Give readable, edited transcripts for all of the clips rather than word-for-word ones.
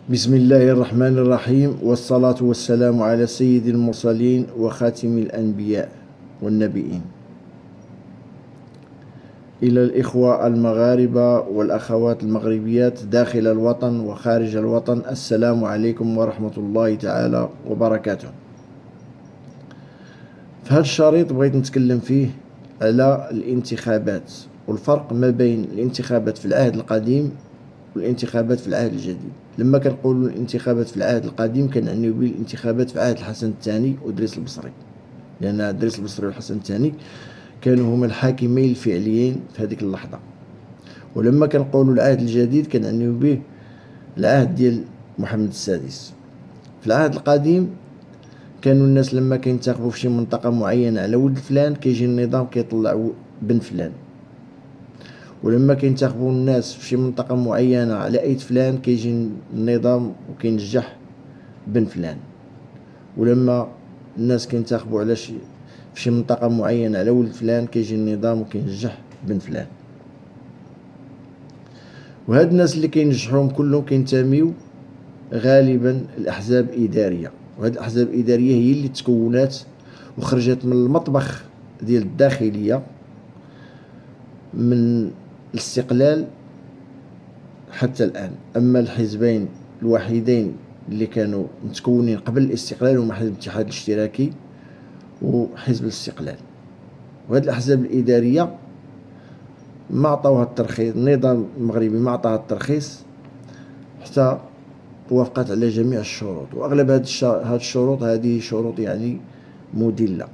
بسم الله الرحمن الرحيم، والصلاة والسلام على سيد المرسلين وخاتم الأنبياء والنبيين. إلى الإخوة المغاربة والأخوات المغربيات داخل الوطن وخارج الوطن، السلام عليكم ورحمة الله تعالى وبركاته. في هذا الشريط بغيت نتكلم فيه على الانتخابات والفرق ما بين الانتخابات في العهد القديم والانتخابات في العهد الجديد. لما كنقولوا الانتخابات في العهد القديم كنعنيو به الانتخابات في عهد الحسن الثاني ودريس البصري، لأن دريس البصري والحسن الثاني كانوا هما الحاكمين الفعليين في هذيك اللحظة. ولما كنقولوا العهد الجديد كنعنيو به العهد ديال محمد السادس. في العهد القديم كانوا الناس لما كينتخبوا في شي منطقة معينة على ولد فلان كيجي النظام كيطلع بن فلان، ولما كينتخبوا الناس في شي منطقة معينة على أيد فلان كيجي النظام وكينجح بن فلان. ولما الناس كينتخبوا على في شي منطقة معينة على ولد فلان كيجي النظام وكينجح بن فلان. وهاد الناس اللي كينجحوهم كلهم كينتميو غالبا الأحزاب الإدارية، وهاد الأحزاب الإدارية هي اللي تكونات وخرجت من المطبخ ديال الداخلية من الاستقلال حتى الآن. أما الحزبين الوحيدين اللي كانوا متكونين قبل الاستقلال هما حزب الاتحاد الاشتراكي وحزب الاستقلال. وهاد الأحزاب الإدارية ما عطاوها الترخيص، النظام المغربي ما عطاها الترخيص حتى وافقت على جميع الشروط، وأغلب هاد الشروط هذه شروط يعني مدلة.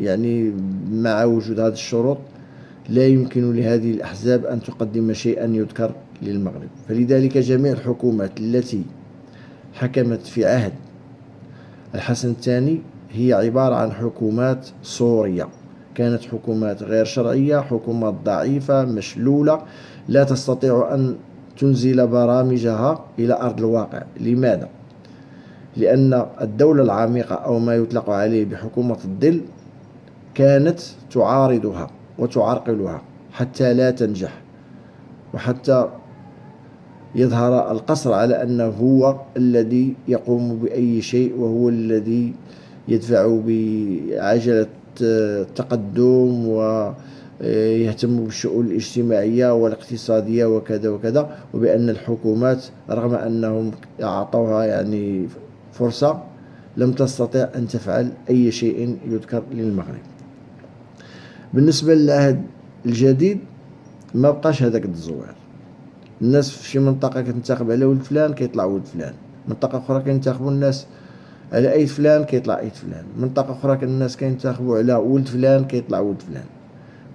يعني مع وجود هذه الشروط لا يمكن لهذه الأحزاب أن تقدم شيئا يذكر للمغرب. فلذلك جميع الحكومات التي حكمت في عهد الحسن الثاني هي عبارة عن حكومات صورية، كانت حكومات غير شرعية، حكومات ضعيفة مشلولة لا تستطيع أن تنزل برامجها إلى أرض الواقع. لماذا؟ لأن الدولة العميقة أو ما يطلق عليه بحكومة الظل كانت تعارضها وتعرقلها حتى لا تنجح، وحتى يظهر القصر على أنه هو الذي يقوم بأي شيء، وهو الذي يدفع بعجلة التقدم ويهتم بالشؤون الاجتماعية والاقتصادية وكذا وكذا. وبأن الحكومات رغم أنهم أعطوها يعني فرصة لم تستطع أن تفعل أي شيء يذكر للمغرب. بالنسبة للعهد الجديد ما بقاش هذاك التزوير. الناس في شي منطقة كتنتخب على ولد فلان كيطلع ولد فلان، منطقة أخرى كينتخبوا الناس على أيد فلان كيطلع أيد فلان، منطقة أخرى الناس كينتخبوا على ولد فلان كيطلع ولد فلان.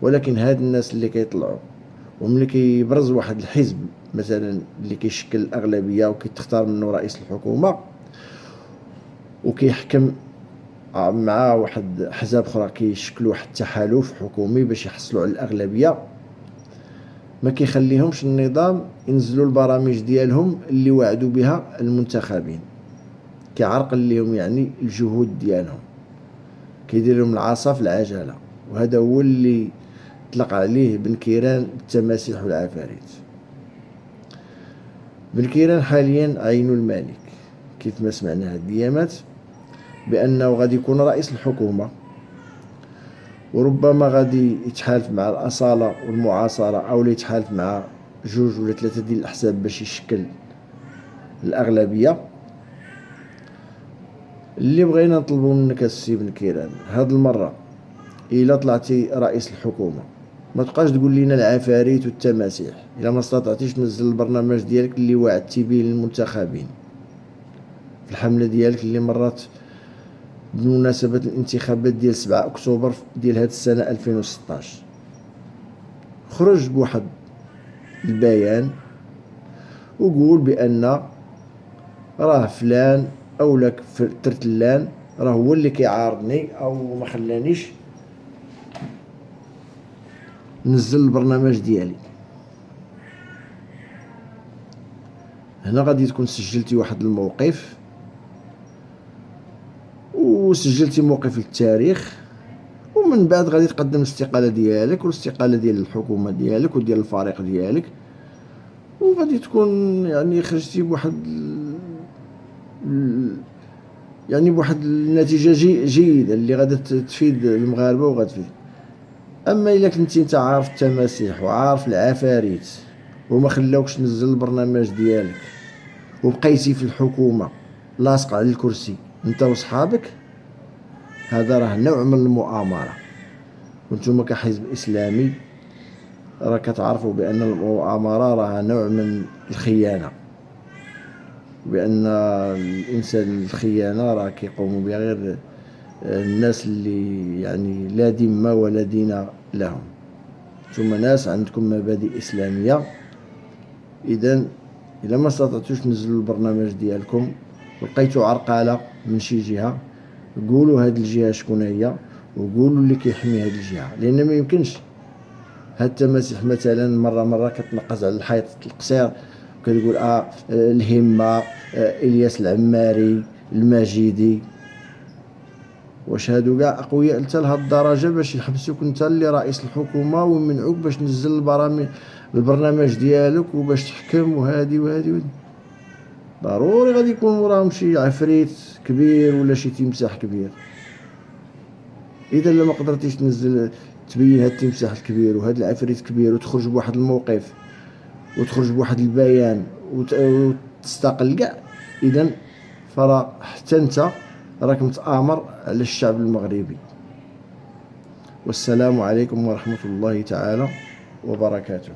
ولكن هاد الناس اللي كيطلعوا وملي كيبرز واحد الحزب مثلا اللي كيشكل الأغلبية وكيتختار منه رئيس الحكومة وكيحكم مع واحد أحزاب أخرى كيشكلوا واحد التحالف حكومي باش يحصلوا على الأغلبية، ما كيخليهمش النظام ينزلوا البرامج ديالهم اللي وعدوا بها المنتخبين، كيعرقل لهم يعني الجهود ديالهم، كيدير لهم العصا في العجلة. وهذا هو اللي طلق عليه بن كيران التماسيح والعفاريت. بن كيران حاليا عين الملك كيف ما سمعنا هاد الايامات بانه غادي يكون رئيس الحكومة، وربما غادي يتحالف مع الأصالة والمعاصرة أو يتحالف مع جوج ولا ثلاثة ديال الأحزاب باش يشكل الأغلبية. اللي بغينا نطلبو منك السي بن كيران هاد المرة إلا طلعتي رئيس الحكومة ما تبقاش تقول لنا العفاريت والتماسيح إلا ما استطعتيش تنزل البرنامج ديالك اللي وعدتي به للمنتخبين في الحملة ديالك اللي مرات بمناسبة الانتخابات ديال 7 أكتوبر ديال هاد السنة 2016. خرج بواحد البيان وقول بأن راه فلان أو لك ترتلان راه هو اللي كيعارضني أو ما خلانيش نزل البرنامج ديالي. هنا غادي تكون سجلتي واحد الموقف وسجلتي موقف للتاريخ، ومن بعد غادي تقدم الاستقالة ديالك والاستقالة ديال الحكومة ديالك وديال الفريق ديالك، وغادي تكون يعني خرجتي بواحد يعني بواحد النتيجة جيدة اللي غادا تفيد المغاربة وغتفيد. اما الا كنتي انت عارف التماسيح وعارف العفاريت وما خلاوكش تنزل البرنامج ديالك وبقيتي في الحكومة لاصق على الكرسي انت وصحابك، هذا راه نوع من المؤامرة. وانتم كحزب اسلامي راه كتعرفوا بان المؤامرة راه نوع من الخيانة، بان الانسان الخيانة راه كيقوموا بها غير الناس اللي يعني لا ذمة ولا دين لهم. ثم ناس عندكم مبادئ إسلامية، إذا إلا ما استطعتوش تنزلوا البرنامج ديالكم ولقيتوا عرقلة من شي جهة، قولوا هاد الجهة شكون هي وقولوا اللي كيحمي هاد الجهة. لأن ما يمكنش هاد التماسيح مثلا مرة كتنقز على الحيط القصير وكتقول الهمة، إلياس العماري، المجيدي. واش هادو كاع اقوياء حتى لهاد الدرجه باش يحبسوك انت اللي رئيس الحكومه ويمنعوك باش تنزل البرنامج ديالك وباش تحكم وهادي؟ ضروري غادي يكون وراهم شي عفريت كبير ولا شي تمساح كبير. اذا لما قدرتيش تبين هاد التمساح الكبير وهاد العفريت الكبير وتخرج بواحد الموقف وتخرج بواحد البيان وتستقل كاع، اذا فرا حتى انت راك متآمر على الشعب المغربي. والسلام عليكم ورحمة الله تعالى وبركاته.